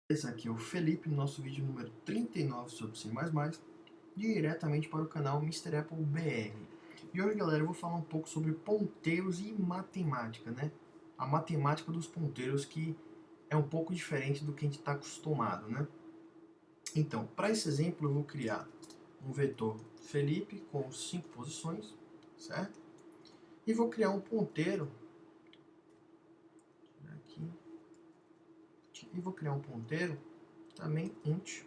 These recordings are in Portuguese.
Esse aqui é o Felipe, no nosso vídeo número 39 sobre C++, diretamente para o canal Mr. Apple BR. E hoje, galera, eu vou falar um pouco sobre ponteiros e matemática, né? A matemática dos ponteiros, que é um pouco diferente do que a gente está acostumado, né? Então, para esse exemplo, eu vou criar um vetor Felipe com 5 posições, certo? E vou criar um ponteiro aqui, e vou criar um ponteiro também int.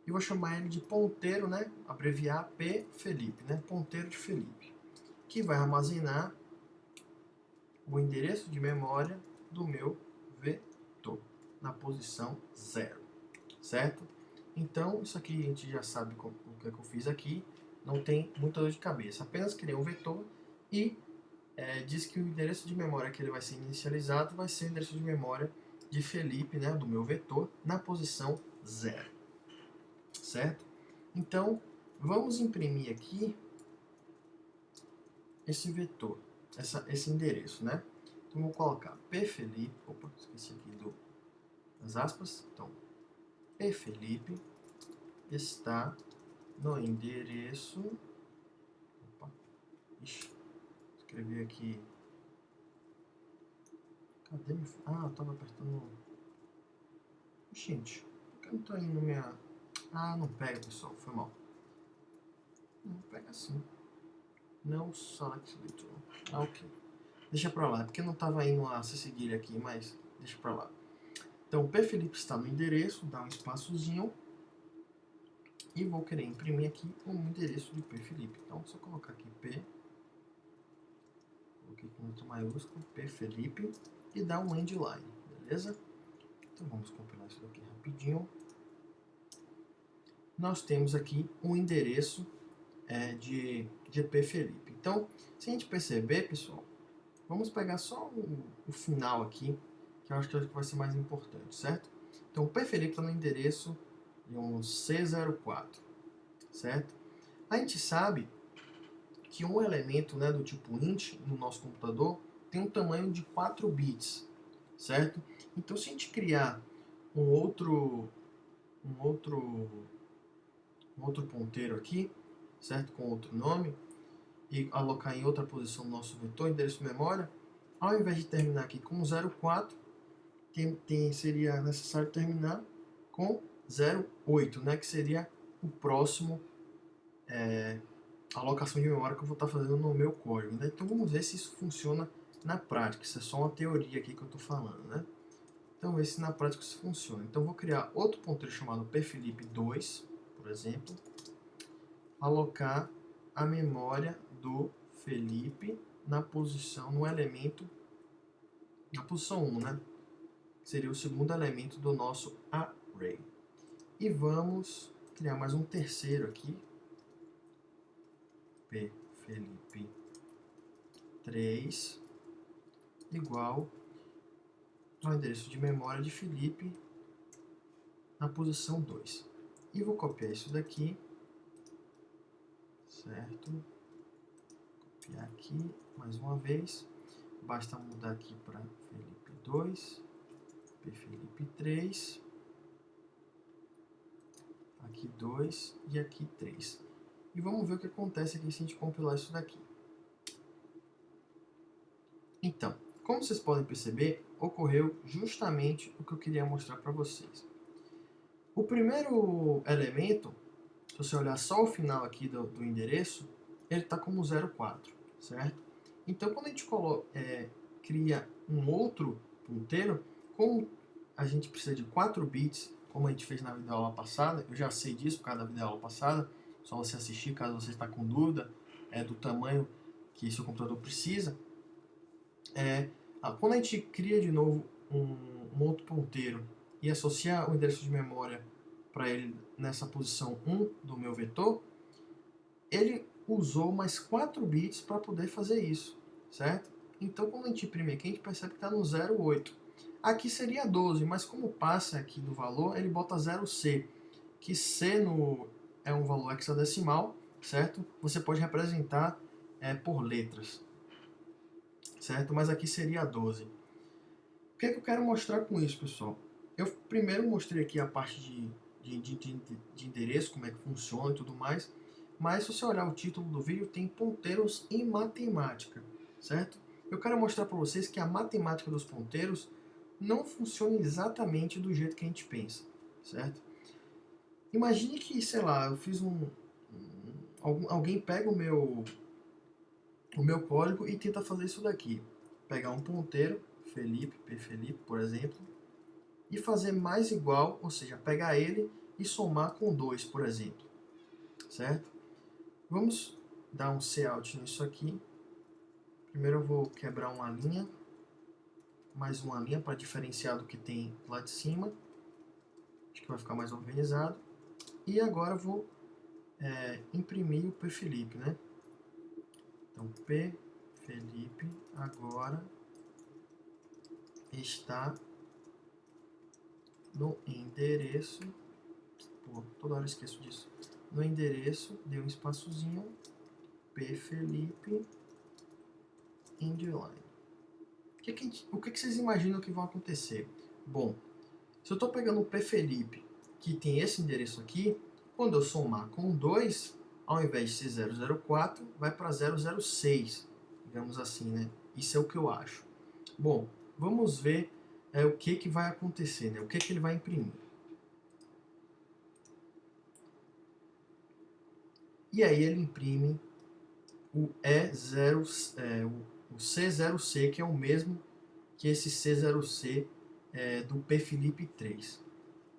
E vou chamar ele de ponteiro, né? Abreviar P Felipe, né? Ponteiro de Felipe, que vai armazenar o endereço de memória do meu vetor na posição 0, certo? Então, isso aqui a gente já sabe o que eu fiz aqui, não tem muita dor de cabeça. Apenas criei um vetor e diz que o endereço de memória que ele vai ser inicializado vai ser o endereço de memória de Felipe, né, do meu vetor, na posição 0, certo? Então, vamos imprimir aqui esse vetor, esse endereço, né? Então, vou colocar pfelipe, opa, esqueci aqui das aspas. Então, pfelipe está no endereço, opa, ixi, escrevi aqui, cadê meu, eu tava apertando, gente, por que eu não tô indo minha, não pega, pessoal, foi mal, não pega assim, não select literal, ok. Deixa pra lá, porque não estava indo a seguir aqui, mas deixa pra lá. Então, o pfelipe está no endereço, dá um espaçozinho, e vou querer imprimir aqui o endereço de pfelipe. Então, só colocar aqui P, coloquei com letra maiúsculo, pfelipe, e dar um endline, beleza? Então, vamos compilar isso daqui rapidinho. Nós temos aqui um endereço de pfelipe. Então, se a gente perceber, pessoal, vamos pegar só o final aqui, que eu acho que vai ser mais importante, certo? Então, o pfelipe está no endereço de um C04, certo? A gente sabe que um elemento, né, do tipo int no nosso computador tem um tamanho de 4 bits, certo? Então, se a gente criar um outro ponteiro aqui, certo, com outro nome, e alocar em outra posição no nosso vetor, endereço de memória, ao invés de terminar aqui com 04, seria necessário terminar com 08, né, que seria o próximo alocação de memória que eu vou estar fazendo no meu código, né? Então vamos ver se isso funciona na prática. Isso é só uma teoria aqui que eu estou falando, né? Então vamos ver se na prática isso funciona. Então vou criar outro ponteiro chamado pfelipe2, por exemplo, alocar a memória do Felipe na posição, no elemento, na posição 1, né? Seria o segundo elemento do nosso array. E vamos criar mais um terceiro aqui, pfelipe3 igual ao endereço de memória de Felipe na posição 2. E vou copiar isso daqui, certo? Copiar aqui mais uma vez. Basta mudar aqui para Felipe 2, Felipe 3, aqui 2 e aqui 3. E vamos ver o que acontece aqui se a gente compilar isso daqui. Então, como vocês podem perceber, ocorreu justamente o que eu queria mostrar para vocês. O primeiro elemento, se você olhar só o final aqui do endereço, ele está como 04, certo? Então, quando a gente cria um outro ponteiro, como a gente precisa de 4 bits, como a gente fez na videoaula passada, eu já sei disso por causa da videoaula passada, só você assistir caso você está com dúvida do tamanho que seu computador precisa. Quando a gente cria de novo um outro ponteiro e associar o endereço de memória para ele nessa posição 1 do meu vetor, ele usou mais 4 bits para poder fazer isso, certo? Então, quando a gente imprime aqui, a gente percebe que está no 0,8. Aqui seria 12, mas como passa aqui do valor, ele bota 0C, que C é um valor hexadecimal, certo? Você pode representar por letras, certo? Mas aqui seria 12. O que eu quero mostrar com isso, pessoal? Eu primeiro mostrei aqui a parte de endereço, como é que funciona e tudo mais, mas se você olhar o título do vídeo, tem ponteiros em matemática, certo? Eu quero mostrar para vocês que a matemática dos ponteiros não funciona exatamente do jeito que a gente pensa, certo? Imagine que, sei lá, eu fiz alguém pega o meu código e tenta fazer isso daqui. Pegar um ponteiro, Felipe, P. Felipe, por exemplo, e fazer mais igual, ou seja, pegar ele e somar com 2, por exemplo, certo? Vamos dar um cout nisso aqui. Primeiro eu vou quebrar uma linha, mais uma linha para diferenciar do que tem lá de cima. Acho que vai ficar mais organizado. E agora eu vou imprimir o P. Felipe, né? Então, P. Felipe agora está no endereço. Pô, toda hora eu esqueço disso. No endereço, deu um espaçozinho, P. Felipe, underline. O que vocês imaginam que vai acontecer? Bom, se eu estou pegando o P. Felipe, que tem esse endereço aqui, quando eu somar com 2, ao invés de ser 004, vai para 006, digamos assim, né? Isso é o que eu acho. Bom, vamos ver o que vai acontecer, né? O que ele vai imprimir. E aí ele imprime o o C0C, que é o mesmo que esse C0C do P. Felipe 3.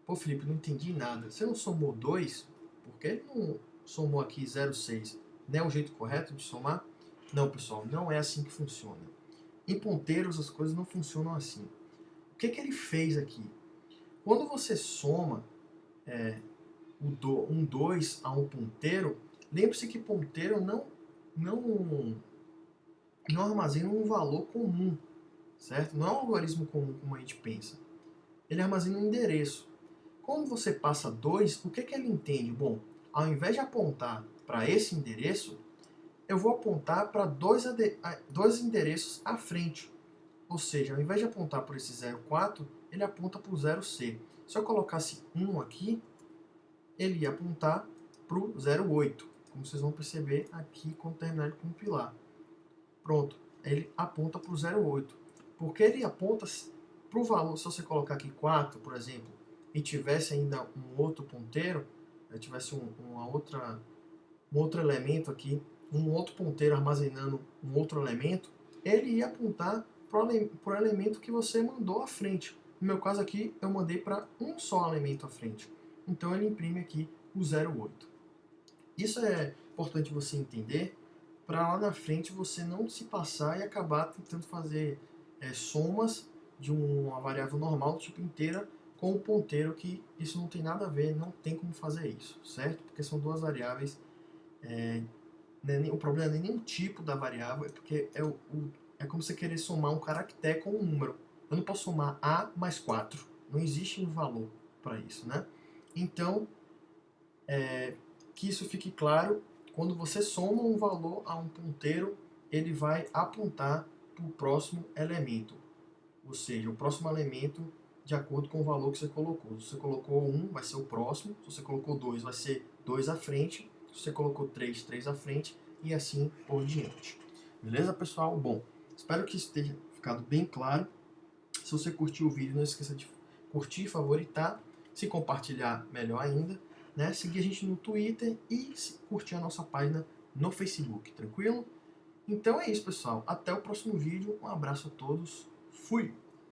Pô, Felipe, não entendi nada. Você não somou 2? Por que ele não somou aqui 0,6? Não é o jeito correto de somar? Não, pessoal, não é assim que funciona. Em ponteiros as coisas não funcionam assim. O que ele fez aqui? Quando você soma um 2 a um ponteiro, lembre-se que ponteiro não armazena um valor comum, certo? Não é um algarismo comum como a gente pensa. Ele armazena um endereço. Quando você passa 2, o que ele entende? Bom, ao invés de apontar para esse endereço, eu vou apontar para dois endereços à frente. Ou seja, ao invés de apontar por esse 04, ele aponta para o 0C. Se eu colocasse 1 aqui, ele ia apontar para o 08, como vocês vão perceber aqui quando terminar de compilar. Pronto, ele aponta para o 08. Porque ele aponta para o valor, se você colocar aqui 4, por exemplo, e tivesse ainda um outro ponteiro, tivesse um outro elemento aqui, um outro ponteiro armazenando um outro elemento, ele ia apontar para o elemento que você mandou à frente. No meu caso aqui, eu mandei para um só elemento à frente. Então ele imprime aqui o 08. Isso é importante você entender, para lá na frente você não se passar e acabar tentando fazer somas de uma variável normal, tipo inteira, com um ponteiro, que isso não tem nada a ver, não tem como fazer isso, certo? Porque são duas variáveis, o problema não é nem o tipo da variável, é porque é como você querer somar um caractere com um número. Eu não posso somar A mais 4, não existe um valor para isso, né? Então, que isso fique claro, quando você soma um valor a um ponteiro, ele vai apontar para o próximo elemento. Ou seja, o próximo elemento de acordo com o valor que você colocou. Se você colocou 1, vai ser o próximo. Se você colocou 2, vai ser 2 à frente. Se você colocou 3, 3 à frente. E assim por diante. Beleza, pessoal? Bom, espero que isso tenha ficado bem claro. Se você curtiu o vídeo, não esqueça de curtir, favoritar. Se compartilhar, melhor ainda. Né? Seguir a gente no Twitter e curtir a nossa página no Facebook, tranquilo? Então é isso, pessoal. Até o próximo vídeo. Um abraço a todos. Fui!